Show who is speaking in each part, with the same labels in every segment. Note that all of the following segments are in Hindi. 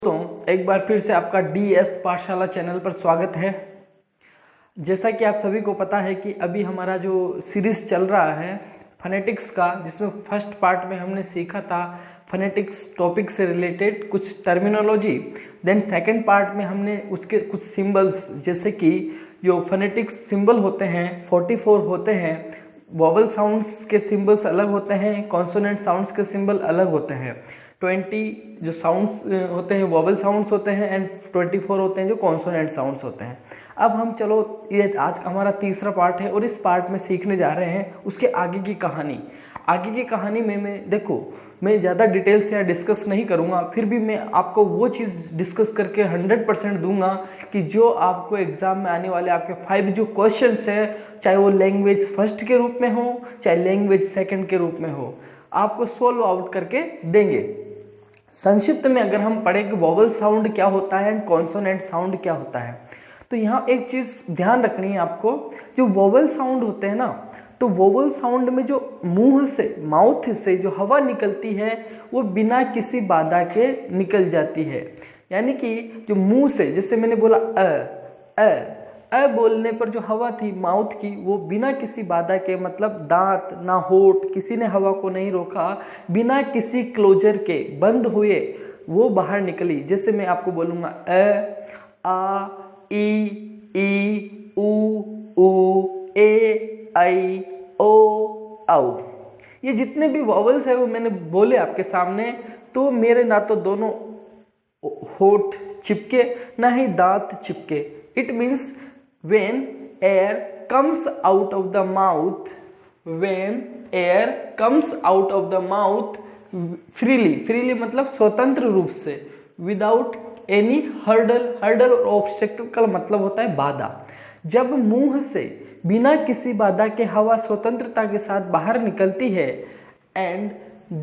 Speaker 1: दोस्तों एक बार फिर से आपका डीएस पाठशाला चैनल पर स्वागत है। जैसा कि आप सभी को पता है कि अभी हमारा जो सीरीज चल रहा है फोनेटिक्स का, जिसमें फर्स्ट पार्ट में हमने सीखा था फोनेटिक्स टॉपिक से रिलेटेड कुछ टर्मिनोलॉजी। देन सेकंड पार्ट में हमने उसके कुछ सिंबल्स, जैसे कि जो फोनेटिक्स सिंबल होते हैं 44 होते हैं, वोवल साउंड्स के सिंबल्स अलग होते हैं, कॉन्सोनेंट साउंड्स के सिंबल अलग होते हैं। 20 जो साउंड्स होते हैं वोवल साउंड्स होते हैं एंड 24 होते हैं जो कॉन्सोनेंट साउंड्स होते हैं। अब हम चलो ये आज हमारा तीसरा पार्ट है और इस पार्ट में सीखने जा रहे हैं उसके आगे की कहानी। आगे की कहानी में मैं ज़्यादा डिटेल से डिस्कस नहीं करूँगा, फिर भी मैं आपको वो चीज़ डिस्कस करके 100% दूंगा कि जो आपको एग्जाम में आने वाले आपके 5 जो क्वेश्चंस है, चाहे वो लैंग्वेज फर्स्ट के रूप में हो चाहे लैंग्वेज सेकंड के रूप में हो, आपको सोल्व आउट करके देंगे। संक्षिप्त में अगर हम पढ़ें कि वोवल साउंड क्या होता है एंड कॉन्सोनेंट साउंड क्या होता है, तो यहाँ एक चीज़ ध्यान रखनी है आपको। जो वोवल साउंड होते हैं ना, तो वोवल साउंड में जो मुंह से, माउथ से जो हवा निकलती है वो बिना किसी बाधा के निकल जाती है। यानी कि जो मुंह से, जैसे मैंने बोला अ बोलने पर जो हवा थी माउथ की, वो बिना किसी बाधा के, मतलब दांत ना होठ, किसी ने हवा को नहीं रोका, बिना किसी क्लोजर के बंद हुए वो बाहर निकली। जैसे मैं आपको बोलूँगा आ ई ऊ ए आई ओ औ, ये जितने भी वॉवल्स है वो मैंने बोले आपके सामने। तो मेरे ना तो दोनों होठ चिपके ना ही दांत चिपके। It means when air comes out of the mouth, when air comes out of the mouth freely मतलब स्वतंत्र रूप से, without any hurdle और obstacle का मतलब होता है बाधा। जब मुंह से बिना किसी बाधा के हवा स्वतंत्रता के साथ बाहर निकलती है and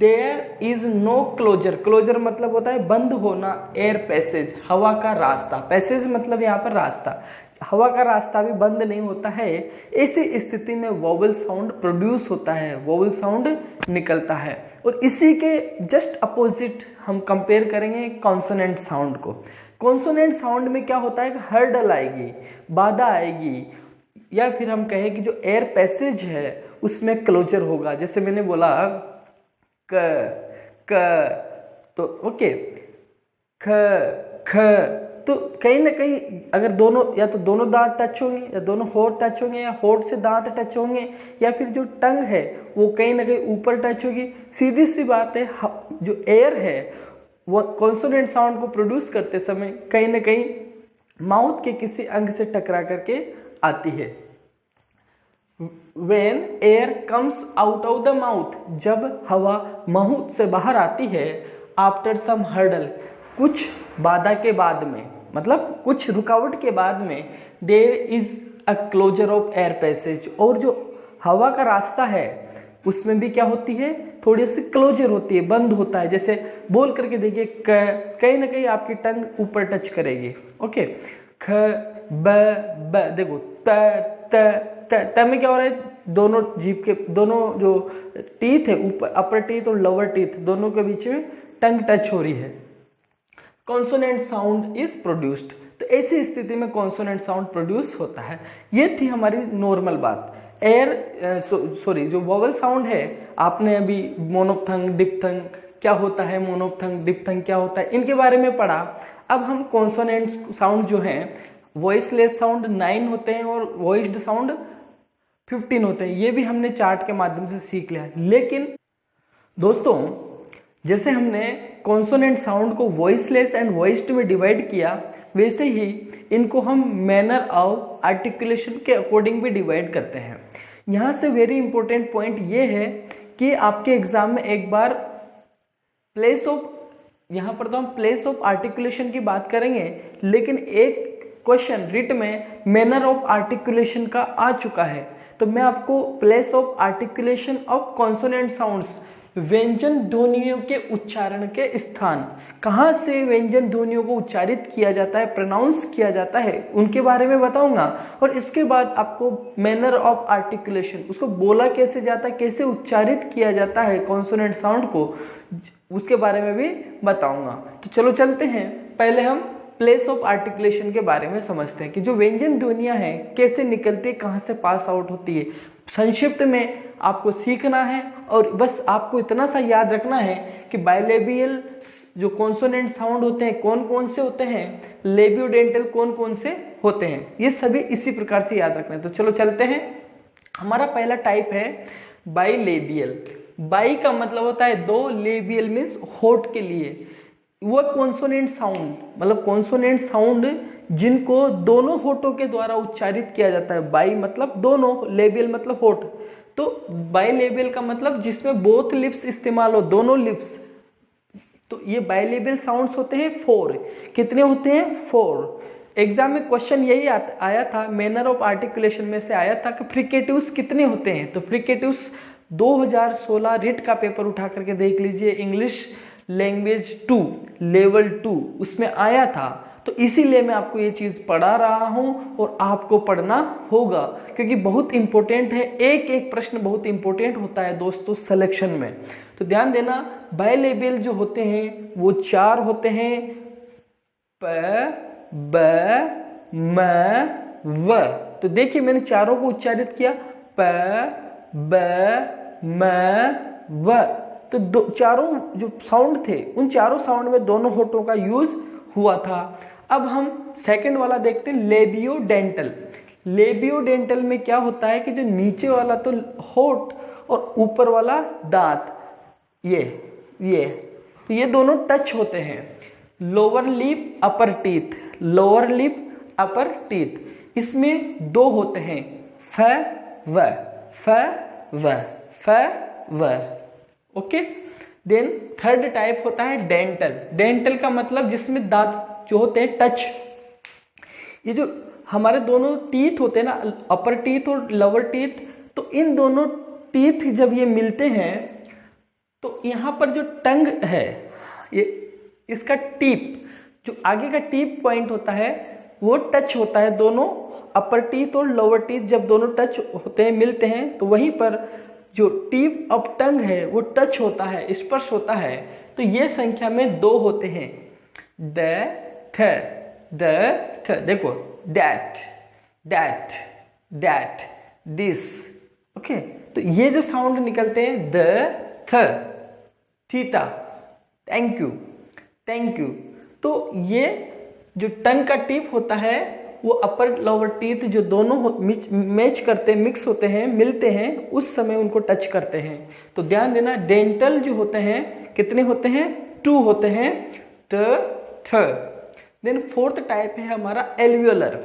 Speaker 1: there is no closure मतलब होता है बंद होना, एयर पैसेज हवा का रास्ता, पैसेज मतलब यहाँ पर रास्ता, हवा का रास्ता भी बंद नहीं होता है। ऐसी स्थिति में वोवल साउंड प्रोड्यूस होता है, वोवल साउंड निकलता है। और इसी के जस्ट अपोजिट हम कंपेयर करेंगे कॉन्सोनेंट साउंड को। कॉन्सोनेंट साउंड में क्या होता है कि हर्डल आएगी, बाधा आएगी, या फिर हम कहें कि जो एयर पैसेज है उसमें क्लोजर होगा। जैसे मैंने बोला क तो ओके, ख तो कहीं ना कहीं अगर दोनों, या तो दोनों दांत टच होंगे या दोनों होठ टच होंगे या होठ से दांत टच होंगे, या फिर जो टंग है वो कहीं ना कहीं ऊपर टच होगी। सीधी सी बात है, जो एयर है वो कॉन्सोनेंट साउंड को प्रोड्यूस करते समय कहीं ना कहीं माउथ के किसी अंग से टकरा करके आती है। When air comes out of the mouth, जब हवा माउथ से बाहर आती है, आफ्टर सम हर्डल, कुछ बाधा के बाद में, मतलब कुछ रुकावट के बाद में, there is a closure of air passage, और जो हवा का रास्ता है उसमें भी क्या होती है, थोड़ी सी क्लोजर होती है, बंद होता है। जैसे बोल करके देखिए, कहीं ना कहीं आपकी टंग ऊपर टच करेगी। ओके, ख ब देखो त में क्या हो रहा है, दोनों जीभ के दोनों जो टीथ है, ऊपर अपर टीथ और लोअर टीथ, दोनों के बीच में टंग टच हो रही है। Consonant sound is produced. तो ऐसी स्थिति में कॉन्सोनेंट साउंड प्रोड्यूस होता है। ये थी हमारी नॉर्मल बात। जो वोवल साउंड है, आपने अभी मोनोप्थंग डिप्थंग क्या होता है, मोनोप्थंग डिप्थंग क्या होता है, इनके बारे में पढ़ा। अब हम कॉन्सोनेंट साउंड जो है, वॉइसलेस साउंड 9 होते हैं और वॉइस्ड साउंड 15 होते हैं। ये भी हमने चार्ट के माध्यम से सीख लिया। लेकिन दोस्तों, जैसे हमने कॉन्सोनेंट साउंड को वॉइसलेस एंड वॉइस्ड में डिवाइड किया, वैसे ही इनको हम मैनर ऑफ आर्टिकुलेशन के अकॉर्डिंग भी डिवाइड करते हैं। यहाँ से वेरी इंपॉर्टेंट पॉइंट ये है कि आपके एग्जाम में एक बार प्लेस ऑफ, यहाँ पर तो हम प्लेस ऑफ आर्टिकुलेशन की बात करेंगे, लेकिन एक क्वेश्चन रिट में मैनर ऑफ आर्टिकुलेशन का आ चुका है। तो मैं आपको place of articulation of consonant sounds, व्यंजन ध्वनियों के उच्चारण के स्थान, कहाँ से व्यंजन ध्वनियों को उच्चारित किया जाता है, प्रोनाउंस किया जाता है, उनके बारे में बताऊंगा। और इसके बाद आपको मैनर ऑफ आर्टिकुलेशन, उसको बोला कैसे जाता है, कैसे उच्चारित किया जाता है कॉन्सोनेंट साउंड को, उसके बारे में भी बताऊंगा। तो चलो चलते हैं पहले हम प्लेस ऑफ आर्टिकुलेशन के बारे में समझते हैं कि जो व्यंजन ध्वनियां हैं कैसे निकलती है, कहाँ से पास आउट होती है। संक्षिप्त में आपको सीखना है और बस आपको इतना सा याद रखना है कि बाइलेबियल जो कॉन्सोनेंट साउंड होते हैं कौन कौन से होते हैं, लेबियोडेंटल कौन कौन से होते हैं, ये सभी इसी प्रकार से याद रखना है। तो चलो चलते हैं। हमारा पहला टाइप है बाइलेबियल। बाई का मतलब होता है दो, लेबियल मीन्स होठ के लिए। वो कॉन्सोनेंट साउंड मतलब कॉन्सोनेंट साउंड जिनको दोनों होठों के द्वारा उच्चारित किया जाता है। बाई मतलब दोनों, लेबियल मतलब होठ। तो बाइलेबियल का मतलब जिसमें बोथ लिप्स इस्तेमाल हो, दोनों लिप्स। तो ये बाइलेबियल साउंड्स होते हैं 4। कितने होते हैं? 4। एग्जाम में क्वेश्चन यही आया था, मैनर ऑफ आर्टिकुलेशन में से आया था कि फ्रिकेटिव्स कितने होते हैं। तो फ्रिकेटिव्स 2016 रिट का पेपर उठा करके देख लीजिए, इंग्लिश लैंग्वेज 2 लेवल 2 उसमें आया था। तो इसीलिए मैं आपको ये चीज़ पढ़ा रहा हूँ और आपको पढ़ना होगा क्योंकि बहुत इंपॉर्टेंट है। एक एक प्रश्न बहुत इंपॉर्टेंट होता है दोस्तों सिलेक्शन में। तो ध्यान देना, बाइलेबियल जो होते हैं वो 4 होते हैं, प ब म व। तो देखिए मैंने चारों को उच्चारित किया, प ब म व। तो चारों जो साउंड थे उन चारों साउंड में दोनों होठों का यूज हुआ था। अब हम सेकंड वाला देखते हैं, लेबियोडेंटल। लेबियोडेंटल में क्या होता है कि जो नीचे वाला तो होठ और ऊपर वाला दांत, ये दोनों टच होते हैं। Lower lip upper teeth, lower lip upper teeth, इसमें 2 होते हैं, फ व, फ व, फ व। ओके। देन थर्ड टाइप होता है डेंटल। डेंटल का मतलब जिसमें दांत जो होते हैं टच। ये जो हमारे दोनों टीथ होते हैं ना, अपर टीथ और लोअर टीथ, तो इन दोनों टीथ जब ये मिलते हैं तो यहाँ पर जो टंग है, ये इसका टीप, जो आगे का टीप पॉइंट होता है वो टच होता है। दोनों अपर टीथ और लोअर टीथ जब दोनों टच होते हैं, मिलते हैं, तो वहीं पर जो टीप ऑफ टंग है वो टच होता है, स्पर्श होता है। तो ये संख्या में 2 होते हैं, द थ। देखो that, that, that, this. Okay. तो ये जो साउंड निकलते हैं द थ, theta, thank you, thank you. तो ये जो टंग का टिप होता है वो अपर लोअर टीथ जो दोनों मैच करते हैं, मिक्स होते हैं, मिलते हैं, उस समय उनको टच करते हैं। तो ध्यान देना, डेंटल जो होते हैं कितने होते हैं? 2 होते हैं, थ। देन फोर्थ टाइप है हमारा एल्वियोलर।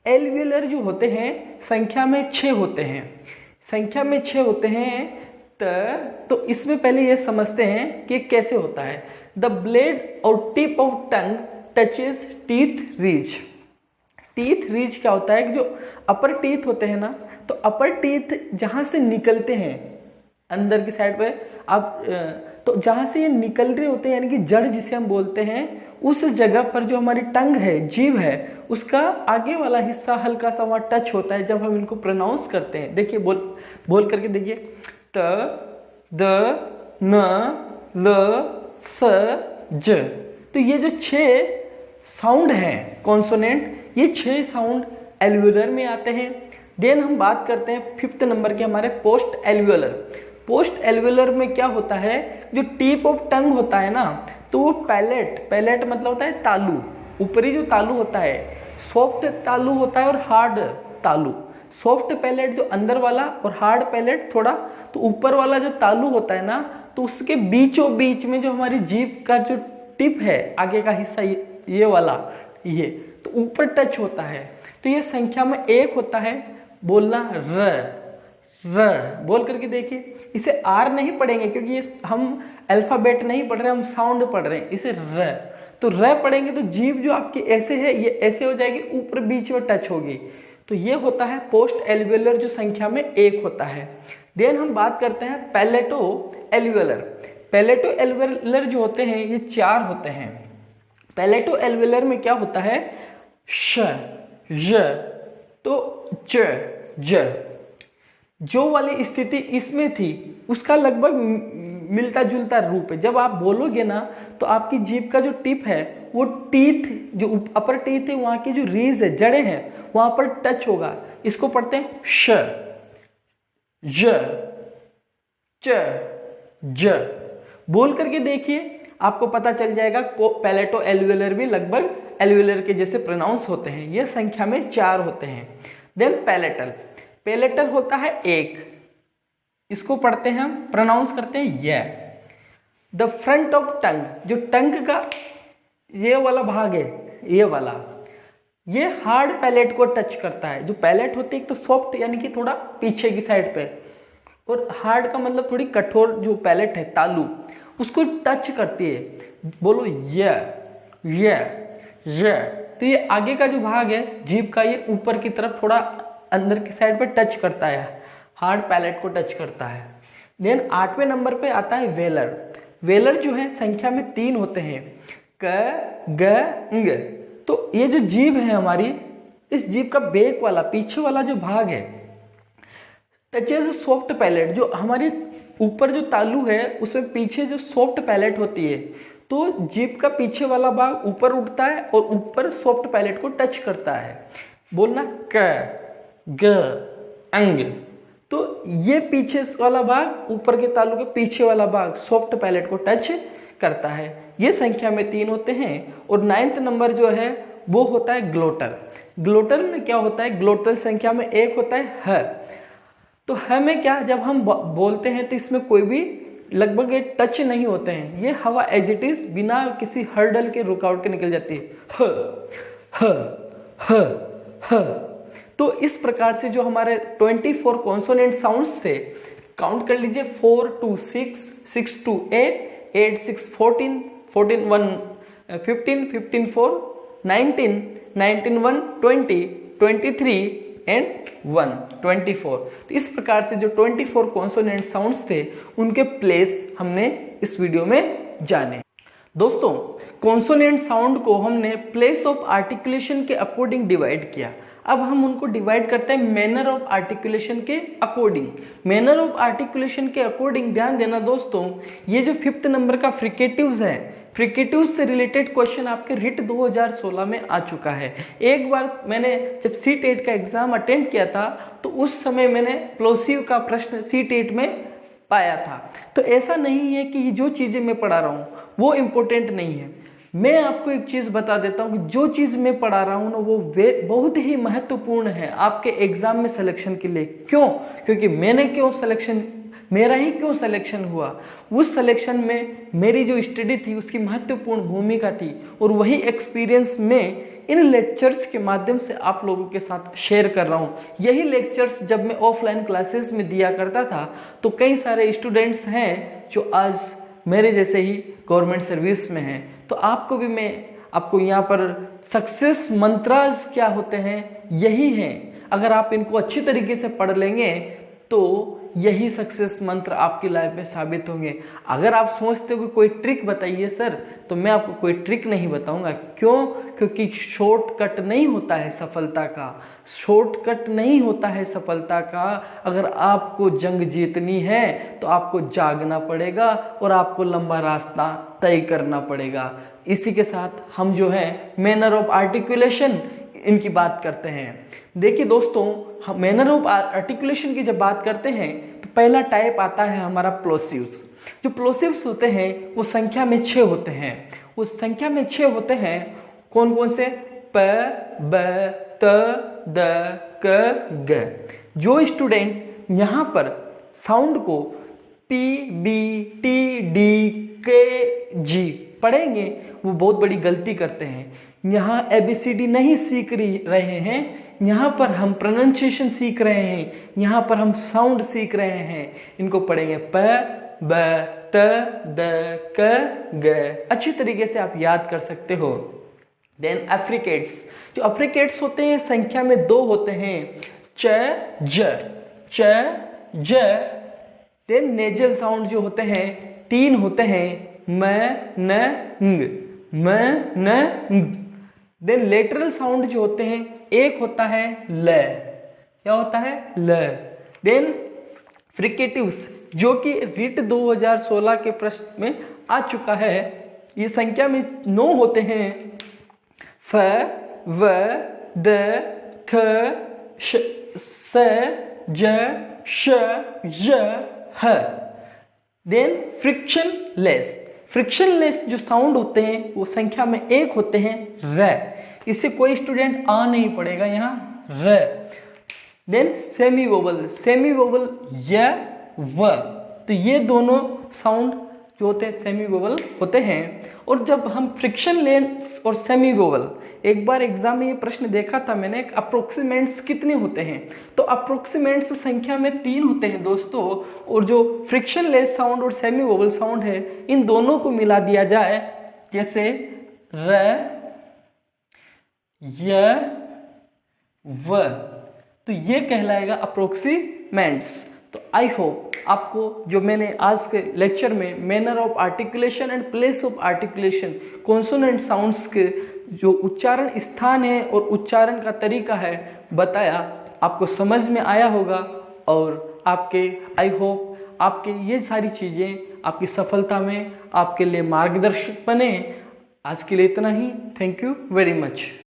Speaker 1: एल्वियोलर जो होते हैं संख्या में 6 होते हैं, संख्या में 6 होते हैं। तो इसमें पहले ये समझते हैं कि कैसे होता है। द ब्लेड और tip of tongue touches teeth reach. Teeth reach क्या होता है कि जो अपर टीथ होते हैं ना, तो अपर टीथ जहां से निकलते हैं अंदर की साइड पे, आप तो जहां से ये निकल रहे होते हैं यानी कि जड़ जिसे हम बोलते हैं, उस जगह पर जो हमारी टंग है, जीभ है, उसका आगे वाला हिस्सा हल्का सा वहां टच होता है जब हम इनको प्रोनाउंस करते हैं। देखिए बोल करके देखिए, त, द, न, ल, स, ज। तो ये जो 6 साउंड हैं कॉन्सोनेंट, ये 6 साउंड एल्वियोलर में आते हैं। देन हम बात करते हैं 5th नंबर के हमारे पोस्ट एल्वियोलर। पोस्ट एल्वियोलर में क्या होता है, जो टिप ऑफ टंग होता है ना, तो वो पैलेट मतलब होता है तालू, ऊपरी जो तालू होता है, सॉफ्ट तालू होता है और हार्ड तालू। सॉफ्ट पैलेट जो अंदर वाला और हार्ड पैलेट थोड़ा, तो ऊपर वाला जो तालू होता है ना, तो उसके बीचों बीच में जो हमारी जीभ का जो टिप है, आगे का हिस्सा ये वाला, ये तो ऊपर टच होता है। तो ये संख्या में 1 होता है। बोलना र बोल करके देखिए। इसे आर नहीं पढ़ेंगे क्योंकि ये हम अल्फाबेट नहीं पढ़ रहे, हम साउंड पढ़ रहे हैं। इसे र, तो र पढ़ेंगे तो जीभ जो आपकी ऐसे है, ये ऐसे हो जाएगी, ऊपर बीच में टच होगी। तो ये होता है पोस्ट एल्वियोलर जो संख्या में 1 होता है। देन हम बात करते हैं पैलेटो एल्वियोलर। पैलेटो एल्वियोलर जो होते हैं ये 4 होते हैं। पैलेटो एल्वियोलर में क्या होता है, श, ज, तो च, ज। जो वाली स्थिति इसमें थी उसका लगभग मिलता जुलता रूप है। जब आप बोलोगे ना तो आपकी जीभ का जो टिप है वो टीथ, जो अपर टीथ है वहां की जो रीज है, जड़ें हैं, वहां पर टच होगा। इसको पढ़ते हैं श, ज, च, ज। बोल करके देखिए, आपको पता चल जाएगा। पैलेटो एल्वियोलर भी लगभग एल्वियोलर के जैसे प्रोनाउंस होते हैं। ये संख्या में 4 होते हैं। देन पैलेटल, पैलेटल होता है 1, इसको पढ़ते हैं हम, प्रोनाउंस करते हैं य। द फ्रंट ऑफ टंग, जो टंग का ये वाला भाग है, ये वाला, ये हार्ड पैलेट को टच करता है। जो पैलेट होती है एक तो सॉफ्ट यानी कि थोड़ा पीछे की साइड पे, और हार्ड का मतलब थोड़ी कठोर, जो पैलेट है तालू, उसको टच करती है। बोलो य। तो ये आगे का जो भाग है जीभ का, ये ऊपर की तरफ थोड़ा अंदर की साइड पे टच करता है, हार्ड पैलेट को टच करता है। देन 8वें नंबर पे आता है वेलर। वेलर जो है संख्या में 3 होते हैं, क, ग, ng। तो ये जो जीभ है हमारी, इस जीभ का बेक वाला, पीछे वाला जो भाग है, टचेज सॉफ्ट पैलेट। जो हमारी ऊपर जो तालू है उसमें पीछे जो सॉफ्ट पैलेट होती है, तो जीभ का पीछे वाला भाग ऊपर उठता है और ऊपर सॉफ्ट पैलेट को टच करता है। बोलना क, ग, अंग। तो ये पीछे वाला भाग, ऊपर के तालू के पीछे वाला भाग सॉफ्ट पैलेट को टच करता है। ये संख्या में 3 होते हैं। और 9th नंबर जो है वो होता है ग्लोटर। ग्लोटर में क्या होता है, ग्लोटल संख्या में 1 होता है ह। तो ह में क्या, जब हम बोलते हैं तो इसमें कोई भी लगभग ये टच नहीं होते हैं, ये हवा एज इट इज बिना किसी हर्डल के रुकावट के निकल जाती है, ह, ह, ह। तो इस प्रकार से जो हमारे 24 कॉन्सोनेंट साउंड्स थे, काउंट कर लीजिए, 4 2 6, 6 2 8, 8 6 14, 14 1 15, 15 4 19, 19 1 20, 23 एंड 1 24। तो इस प्रकार से जो 24 कॉन्सोनेंट साउंड्स थे उनके प्लेस हमने इस वीडियो में जाने। दोस्तों, कॉन्सोनेंट साउंड को हमने प्लेस ऑफ आर्टिकुलेशन के अकॉर्डिंग डिवाइड किया। अब हम उनको डिवाइड करते हैं मैनर ऑफ आर्टिकुलेशन के अकॉर्डिंग। मैनर ऑफ आर्टिकुलेशन के अकॉर्डिंग ध्यान देना दोस्तों, ये जो 5th नंबर का फ्रिकेटिव्स है, फ्रिकेटिव्स से रिलेटेड क्वेश्चन आपके रिट 2016 में आ चुका है। एक बार मैंने जब C-TET का एग्जाम अटेंड किया था तो उस समय मैंने प्लोसिव का प्रश्न C-TET में पाया था। तो ऐसा नहीं है कि जो चीजें मैं पढ़ा रहा हूँ वो इम्पोर्टेंट नहीं है। मैं आपको एक चीज बता देता हूँ कि जो चीज मैं पढ़ा रहा हूँ ना वो बहुत ही महत्वपूर्ण है आपके एग्जाम में सिलेक्शन के लिए। क्यों? क्योंकि मेरा ही क्यों सिलेक्शन हुआ, उस सिलेक्शन में मेरी जो स्टडी थी उसकी महत्वपूर्ण भूमिका थी, और वही एक्सपीरियंस में इन लेक्चर्स के माध्यम से आप लोगों के साथ शेयर कर रहा हूँ। यही लेक्चर्स जब मैं ऑफलाइन क्लासेस में दिया करता था तो कई सारे स्टूडेंट्स हैं जो आज मेरे जैसे ही गवर्नमेंट सर्विस में हैं। तो आपको भी मैं आपको यहाँ पर सक्सेस मंत्रास क्या होते हैं यही हैं। अगर आप इनको अच्छी तरीके से पढ़ लेंगे तो यही सक्सेस मंत्र आपकी लाइफ में साबित होंगे। अगर आप सोचते हो कि कोई ट्रिक बताइए सर, तो मैं आपको कोई ट्रिक नहीं बताऊंगा। क्यों? क्योंकि शॉर्टकट नहीं होता है सफलता का, शॉर्टकट नहीं होता है सफलता का। अगर आपको जंग जीतनी है तो आपको जागना पड़ेगा और आपको लंबा रास्ता तय करना पड़ेगा। इसी के साथ हम जो है मैनर ऑफ आर्टिकुलेशन इनकी बात करते हैं। देखिए दोस्तों, हम मैनर ऑफ आर्टिकुलेशन की जब बात करते हैं तो पहला टाइप आता है हमारा प्लोसिव्स। जो प्लोसिव्स होते हैं वो संख्या में 6 होते हैं। उस संख्या में 6 होते हैं, कौन कौन से? प, ब, त, द, क, ग। जो स्टूडेंट यहाँ पर साउंड को पी, बी, टी, डी, के, जी पढ़ेंगे वो बहुत बड़ी गलती करते हैं। यहाँ ABCD नहीं सीख रहे हैं, यहाँ पर हम प्रोनाउंसिएशन सीख रहे हैं, यहाँ पर हम साउंड सीख रहे हैं। इनको पढ़ेंगे प, ब, त, द, क, ग। अच्छी तरीके से आप याद कर सकते हो। देन एफ्रिकेट्स, जो एफ्रिकेट्स होते हैं संख्या में 2 होते हैं, च, ज, च, ज। देन नेजल साउंड जो होते हैं 3 होते हैं, म, न, ng, म, न, ng। देन लेटरल साउंड जो होते हैं 1 होता है ल। क्या होता है? ल। देन फ्रिकेटिव्स जो कि रिट 2016 के प्रश्न में आ चुका है। ये संख्या में 9 होते हैं। फ, व, द, थ, श, स, ज, श, य, ह। देन फ्रिक्शनलेस जो साउंड होते हैं वो संख्या में 1 होते हैं, र। इससे कोई स्टूडेंट आ नहीं पड़ेगा यहाँ, र। देन सेमी वोवल य, व। तो ये दोनों साउंड जो होते हैं सेमी वोवल होते हैं। और जब हम फ्रिक्शनलेस और सेमी वोवल, एक बार एग्जाम में ये प्रश्न देखा था मैंने, अप्रोक्सीमेंट्स कितने होते हैं, तो अप्रोक्सीमेंट्स संख्या में 3 होते हैं दोस्तों। और जो फ्रिक्शनलेस साउंड और सेमी वोवल साउंड है, इन दोनों को मिला दिया जाए, जैसे र, य, व, तो ये कहलाएगा अप्रोक्सीमेंट्स। तो आई होप आपको जो मैंने आज के लेक्चर में manner of articulation and place of articulation, consonant sounds के जो उच्चारण स्थान है और उच्चारण का तरीका है बताया, आपको समझ में आया होगा। और आपके आई होप आपके ये सारी चीज़ें आपकी सफलता में आपके लिए मार्गदर्शक बने। आज के लिए इतना ही। Thank you very much.